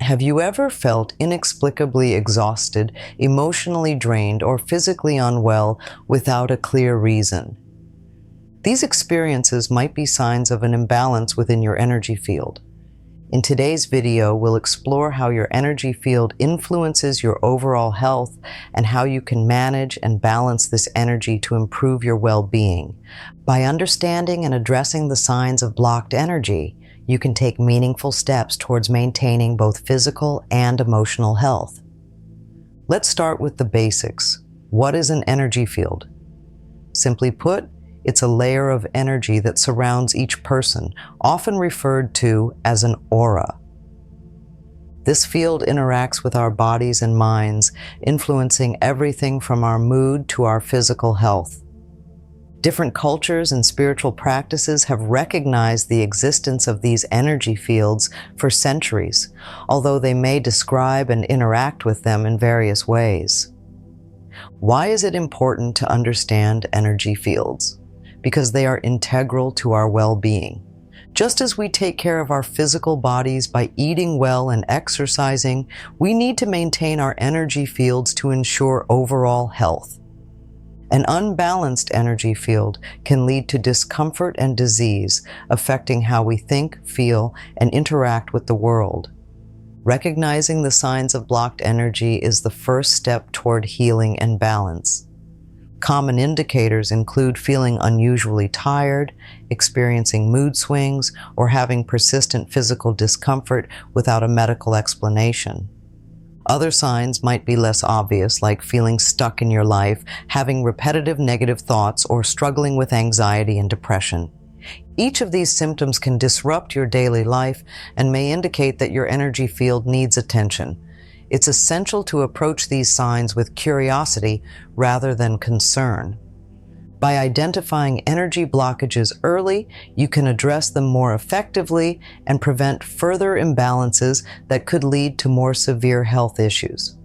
Have you ever felt inexplicably exhausted, emotionally drained, or physically unwell without a clear reason? These experiences might be signs of an imbalance within your energy field. In today's video, we'll explore how your energy field influences your overall health and how you can manage and balance this energy to improve your well-being. By understanding and addressing the signs of blocked energy, you can take meaningful steps towards maintaining both physical and emotional health. Let's start with the basics. What is an energy field? Simply put, it's a layer of energy that surrounds each person, often referred to as an aura. This field interacts with our bodies and minds, influencing everything from our mood to our physical health. Different cultures and spiritual practices have recognized the existence of these energy fields for centuries, although they may describe and interact with them in various ways. Why is it important to understand energy fields? Because they are integral to our well-being. Just as we take care of our physical bodies by eating well and exercising, we need to maintain our energy fields to ensure overall health. An unbalanced energy field can lead to discomfort and disease, affecting how we think, feel, and interact with the world. Recognizing the signs of blocked energy is the first step toward healing and balance. Common indicators include feeling unusually tired, experiencing mood swings, or having persistent physical discomfort without a medical explanation. Other signs might be less obvious, like feeling stuck in your life, having repetitive negative thoughts, or struggling with anxiety and depression. Each of these symptoms can disrupt your daily life and may indicate that your energy field needs attention. It's essential to approach these signs with curiosity rather than concern. By identifying energy blockages early, you can address them more effectively and prevent further imbalances that could lead to more severe health issues.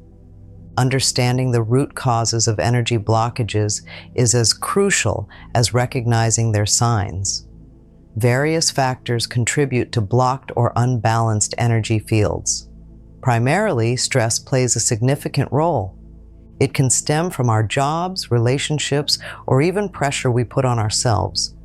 Understanding the root causes of energy blockages is as crucial as recognizing their signs. Various factors contribute to blocked or unbalanced energy fields. Primarily, stress plays a significant role. It can stem from our jobs, relationships, or even pressure we put on ourselves.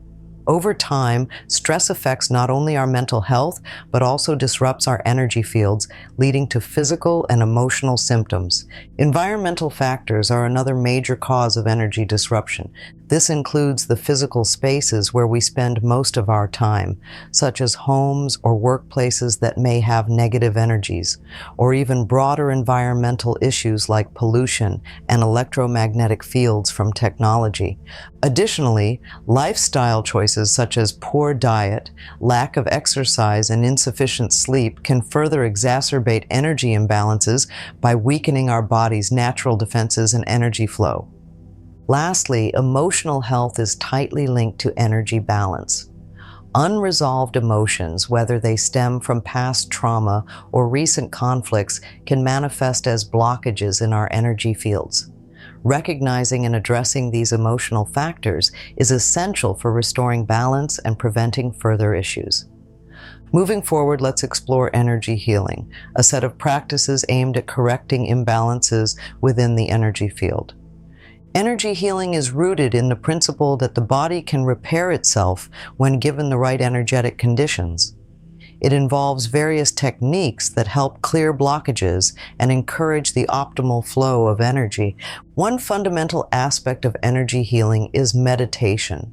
Over time, stress affects not only our mental health, but also disrupts our energy fields, leading to physical and emotional symptoms. Environmental factors are another major cause of energy disruption. This includes the physical spaces where we spend most of our time, such as homes or workplaces that may have negative energies, or even broader environmental issues like pollution and electromagnetic fields from technology. Additionally, lifestyle choices such as poor diet, lack of exercise, and insufficient sleep can further exacerbate energy imbalances by weakening our body's natural defenses and energy flow. Lastly, emotional health is tightly linked to energy balance. Unresolved emotions, whether they stem from past trauma or recent conflicts, can manifest as blockages in our energy fields. Recognizing and addressing these emotional factors is essential for restoring balance and preventing further issues. Moving forward, let's explore energy healing, a set of practices aimed at correcting imbalances within the energy field. Energy healing is rooted in the principle that the body can repair itself when given the right energetic conditions. It involves various techniques that help clear blockages and encourage the optimal flow of energy. One fundamental aspect of energy healing is meditation.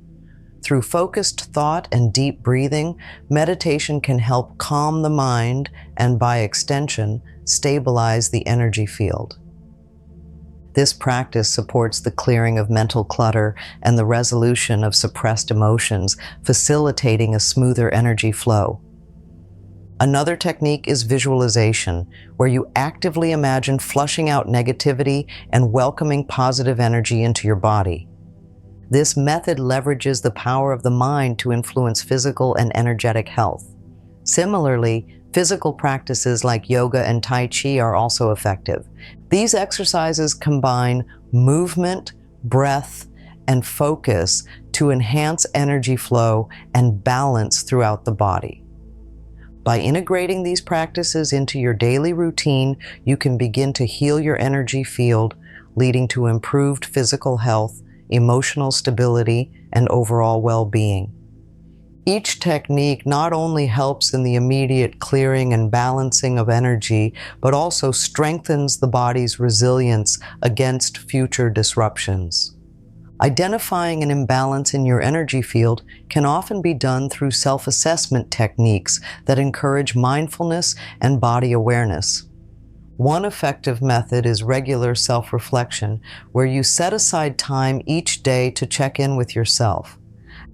Through focused thought and deep breathing, meditation can help calm the mind and, by extension, stabilize the energy field. This practice supports the clearing of mental clutter and the resolution of suppressed emotions, facilitating a smoother energy flow. Another technique is visualization, where you actively imagine flushing out negativity and welcoming positive energy into your body. This method leverages the power of the mind to influence physical and energetic health. Similarly, physical practices like yoga and Tai Chi are also effective. These exercises combine movement, breath, and focus to enhance energy flow and balance throughout the body. By integrating these practices into your daily routine, you can begin to heal your energy field, leading to improved physical health, emotional stability, and overall well-being. Each technique not only helps in the immediate clearing and balancing of energy, but also strengthens the body's resilience against future disruptions. Identifying an imbalance in your energy field can often be done through self-assessment techniques that encourage mindfulness and body awareness. One effective method is regular self-reflection, where you set aside time each day to check in with yourself.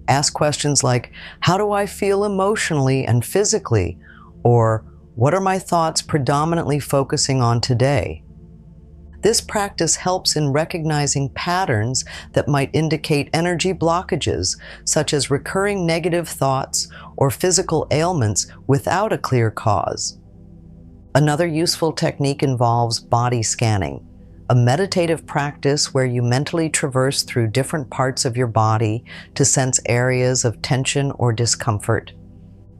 Ask questions like, how do I feel emotionally and physically? Or, what are my thoughts predominantly focusing on today? This practice helps in recognizing patterns that might indicate energy blockages, such as recurring negative thoughts or physical ailments without a clear cause. Another useful technique involves body scanning, a meditative practice where you mentally traverse through different parts of your body to sense areas of tension or discomfort.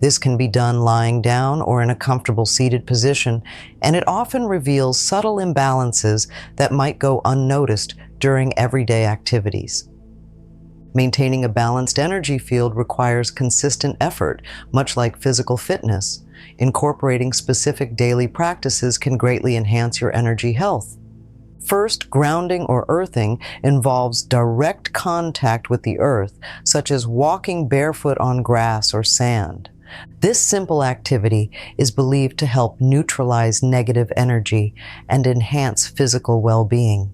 This can be done lying down or in a comfortable seated position, and it often reveals subtle imbalances that might go unnoticed during everyday activities. Maintaining a balanced energy field requires consistent effort, much like physical fitness. Incorporating specific daily practices can greatly enhance your energy health. First, grounding or earthing involves direct contact with the earth, such as walking barefoot on grass or sand. This simple activity is believed to help neutralize negative energy and enhance physical well-being.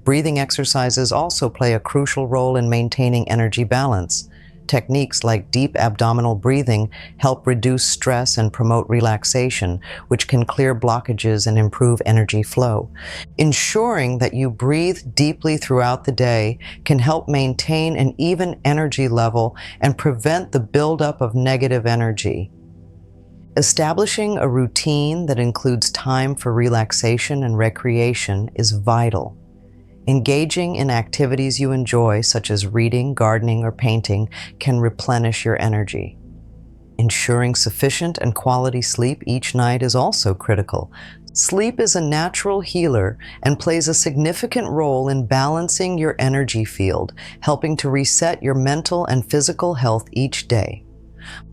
Breathing exercises also play a crucial role in maintaining energy balance. Techniques like deep abdominal breathing help reduce stress and promote relaxation, which can clear blockages and improve energy flow. Ensuring that you breathe deeply throughout the day can help maintain an even energy level and prevent the buildup of negative energy. Establishing a routine that includes time for relaxation and recreation is vital. Engaging in activities you enjoy, such as reading, gardening, or painting, can replenish your energy. Ensuring sufficient and quality sleep each night is also critical. Sleep is a natural healer and plays a significant role in balancing your energy field, helping to reset your mental and physical health each day.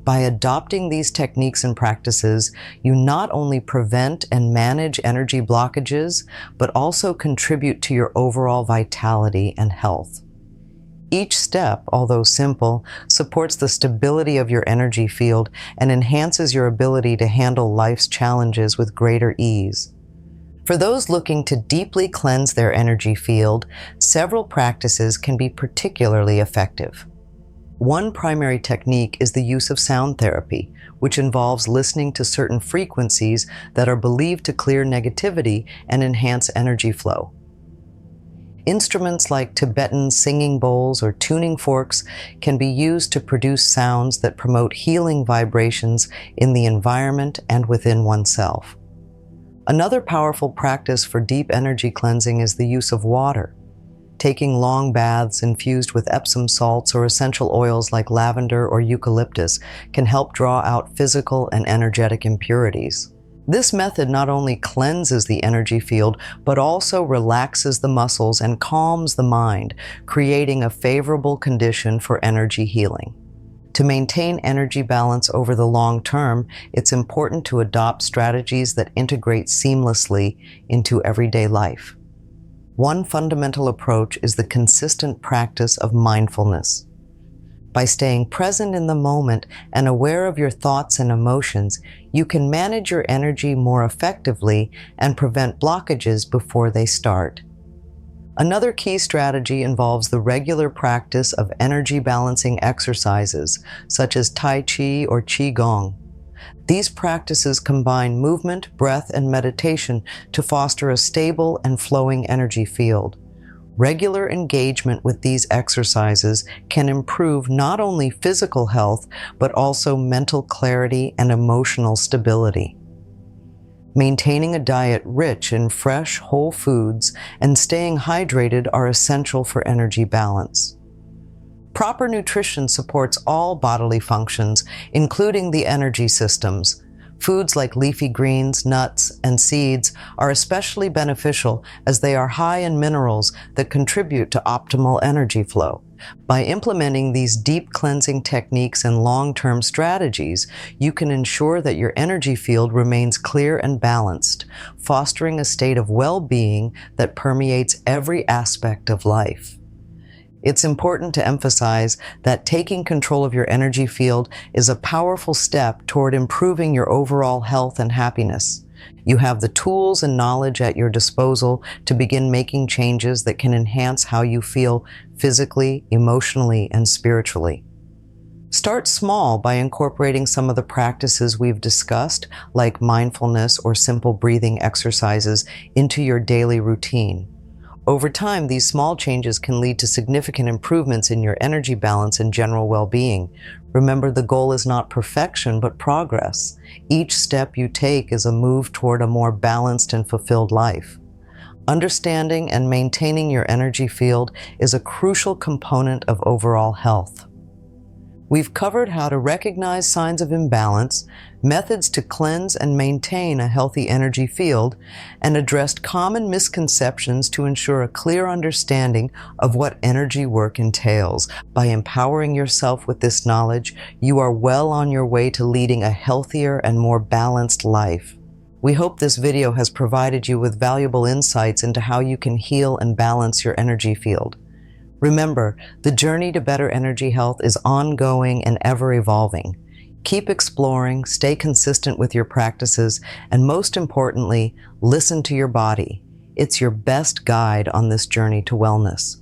By adopting these techniques and practices, you not only prevent and manage energy blockages, but also contribute to your overall vitality and health. Each step, although simple, supports the stability of your energy field and enhances your ability to handle life's challenges with greater ease. For those looking to deeply cleanse their energy field, several practices can be particularly effective. One primary technique is the use of sound therapy, which involves listening to certain frequencies that are believed to clear negativity and enhance energy flow. Instruments like Tibetan singing bowls or tuning forks can be used to produce sounds that promote healing vibrations in the environment and within oneself. Another powerful practice for deep energy cleansing is the use of water. Taking long baths infused with Epsom salts or essential oils like lavender or eucalyptus can help draw out physical and energetic impurities. This method not only cleanses the energy field, but also relaxes the muscles and calms the mind, creating a favorable condition for energy healing. To maintain energy balance over the long term, it's important to adopt strategies that integrate seamlessly into everyday life. One fundamental approach is the consistent practice of mindfulness. By staying present in the moment and aware of your thoughts and emotions, you can manage your energy more effectively and prevent blockages before they start. Another key strategy involves the regular practice of energy balancing exercises, such as Tai Chi or Qigong. These practices combine movement, breath, and meditation to foster a stable and flowing energy field. Regular engagement with these exercises can improve not only physical health, but also mental clarity and emotional stability. Maintaining a diet rich in fresh, whole foods and staying hydrated are essential for energy balance. Proper nutrition supports all bodily functions, including the energy systems. Foods like leafy greens, nuts, and seeds are especially beneficial as they are high in minerals that contribute to optimal energy flow. By implementing these deep cleansing techniques and long-term strategies, you can ensure that your energy field remains clear and balanced, fostering a state of well-being that permeates every aspect of life. It's important to emphasize that taking control of your energy field is a powerful step toward improving your overall health and happiness. You have the tools and knowledge at your disposal to begin making changes that can enhance how you feel physically, emotionally, and spiritually. Start small by incorporating some of the practices we've discussed, like mindfulness or simple breathing exercises, into your daily routine. Over time, these small changes can lead to significant improvements in your energy balance and general well-being. Remember, the goal is not perfection, but progress. Each step you take is a move toward a more balanced and fulfilled life. Understanding and maintaining your energy field is a crucial component of overall health. We've covered how to recognize signs of imbalance, methods to cleanse and maintain a healthy energy field, and addressed common misconceptions to ensure a clear understanding of what energy work entails. By empowering yourself with this knowledge, you are well on your way to leading a healthier and more balanced life. We hope this video has provided you with valuable insights into how you can heal and balance your energy field. Remember, the journey to better energy health is ongoing and ever-evolving. Keep exploring, stay consistent with your practices, and most importantly, listen to your body. It's your best guide on this journey to wellness.